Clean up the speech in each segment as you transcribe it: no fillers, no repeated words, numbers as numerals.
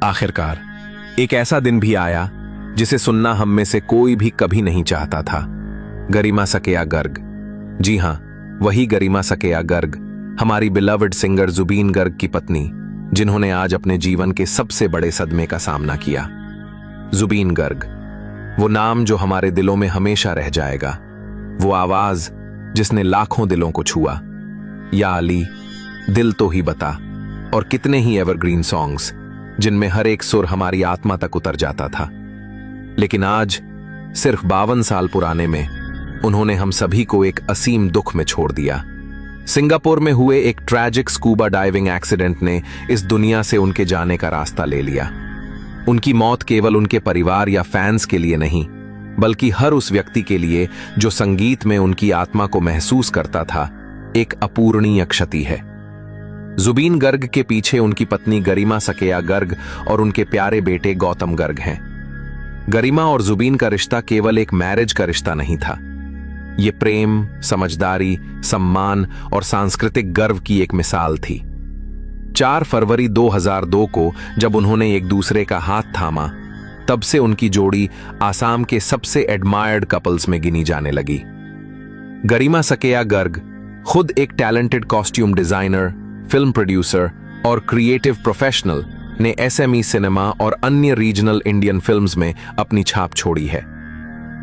आखिरकार एक ऐसा दिन भी आया जिसे सुनना हम में से कोई भी कभी नहीं चाहता था। गरिमा सकेया गर्ग। जी हां, वही गरिमा सकेया गर्ग, हमारी बिलवड सिंगर जुबीन गर्ग की पत्नी, जिन्होंने आज अपने जीवन के सबसे बड़े सदमे का सामना किया। जुबीन गर्ग, वो नाम जो हमारे दिलों में हमेशा रह जाएगा, वो आवाज जिसने लाखों दिलों को छुआ। या अली, दिल तो ही बता, और कितने ही एवरग्रीन सॉन्ग्स जिनमें हर एक सुर हमारी आत्मा तक उतर जाता था। लेकिन आज सिर्फ 52 साल पुराने में उन्होंने हम सभी को एक असीम दुख में छोड़ दिया। सिंगापुर में हुए एक ट्रैजिक स्कूबा डाइविंग एक्सीडेंट ने इस दुनिया से उनके जाने का रास्ता ले लिया। उनकी मौत केवल उनके परिवार या फैंस के लिए नहीं, बल्कि हर उस व्यक्ति के लिए जो संगीत में उनकी आत्मा को महसूस करता था, एक अपूरणीय क्षति है। जुबीन गर्ग के पीछे उनकी पत्नी गरिमा सकेया गर्ग और उनके प्यारे बेटे गौतम गर्ग हैं। गरिमा और जुबीन का रिश्ता केवल एक मैरिज का रिश्ता नहीं था। ये प्रेम, समझदारी, सम्मान और सांस्कृतिक गर्व की एक मिसाल थी। 4 फरवरी 2002 को जब उन्होंने एक दूसरे का हाथ थामा, तब से उनकी जोड़ी आसाम के सबसे एडमायर्ड कपल्स में गिनी जाने लगी। गरिमा सकेया गर्ग खुद एक talented costume designer, film producer और क्रिएटिव प्रोफेशनल ने एसएमई सिनेमा और अन्य रीजनल इंडियन फिल्म्स में अपनी छाप छोड़ी है।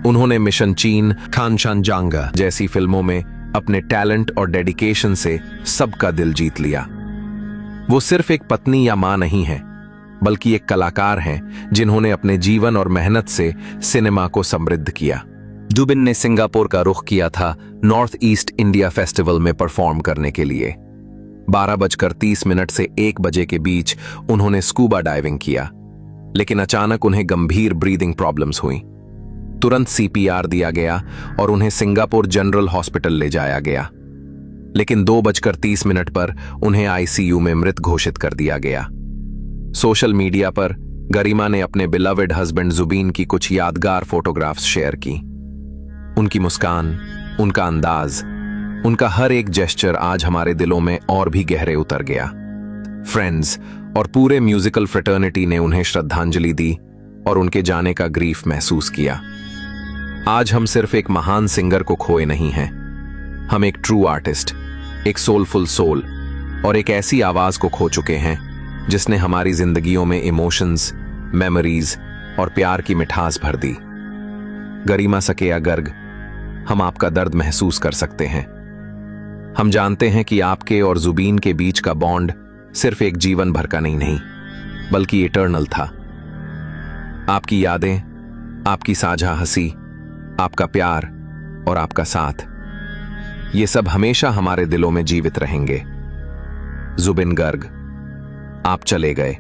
उन्होंने मिशन चीन, खानशानजांगा जैसी फिल्मों में अपने टैलेंट और डेडिकेशन से सबका दिल जीत लिया। वो सिर्फ एक पत्नी या मां नहीं है, बल्कि एक कलाकार हैं जिन्होंने अपने जीवन और मेहनत से सिनेमा को समृद्ध किया। जुबिन ने सिंगापुर का रुख किया था नॉर्थ ईस्ट इंडिया फेस्टिवल में परफॉर्म करने के लिए। 12:30 से 1 बजे के बीच उन्होंने स्कूबा डाइविंग किया, लेकिन अचानक उन्हें गंभीर ब्रीदिंग प्रॉब्लम्स हुई। तुरंत सीपीआर दिया गया और उन्हें सिंगापुर जनरल हॉस्पिटल ले जाया गया, लेकिन 2:30 पर उन्हें आईसीयू में मृत घोषित कर दिया गया। सोशल मीडिया पर गरिमा ने अपने बिलवड हस्बैंड जुबीन की कुछ यादगार फोटोग्राफ्स शेयर की। उनकी मुस्कान, उनका अंदाज, उनका हर एक जेस्चर आज हमारे दिलों में और भी गहरे उतर गया। फ्रेंड्स और पूरे म्यूजिकल फ्रेटर्निटी ने उन्हें श्रद्धांजलि दी और उनके जाने का ग्रीफ महसूस किया। आज हम सिर्फ एक महान सिंगर को खोए नहीं हैं, हम एक ट्रू आर्टिस्ट, एक सोलफुल सोल और एक ऐसी आवाज को खो चुके हैं जिसने हमारी जिंदगियों में इमोशंस, मेमोरीज और प्यार की मिठास भर दी। गरिमा सकेया गर्ग, हम आपका दर्द महसूस कर सकते हैं। हम जानते हैं कि आपके और जुबीन के बीच का बॉन्ड सिर्फ एक जीवन भर का नहीं, बल्कि इटर्नल था। आपकी यादें, आपकी साझा हंसी, आपका प्यार और आपका साथ, ये सब हमेशा हमारे दिलों में जीवित रहेंगे। जुबिन गर्ग, आप चले गए,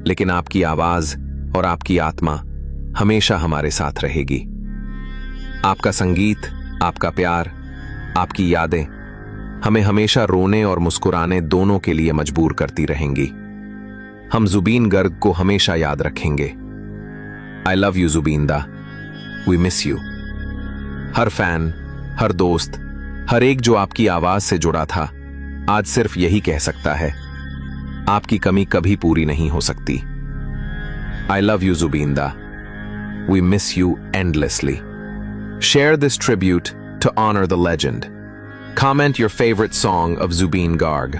लेकिन आपकी आवाज और आपकी आत्मा हमेशा हमारे साथ रहेगी। आपका संगीत, आपका प्यार, आपकी यादें हमें हमेशा रोने और मुस्कुराने दोनों के लिए मजबूर करती रहेंगी। हम जुबीन गर्ग को हमेशा याद रखेंगे। I love you Zubeen da, we miss you. हर फैन, हर दोस्त, हर एक जो आपकी आवाज से जुड़ा था, आज सिर्फ यही कह सकता है, आपकी कमी कभी पूरी नहीं हो सकती। I love you Zubeen da, we miss you endlessly. Share this tribute to honor the legend. Comment your favorite song of Zubeen Garg.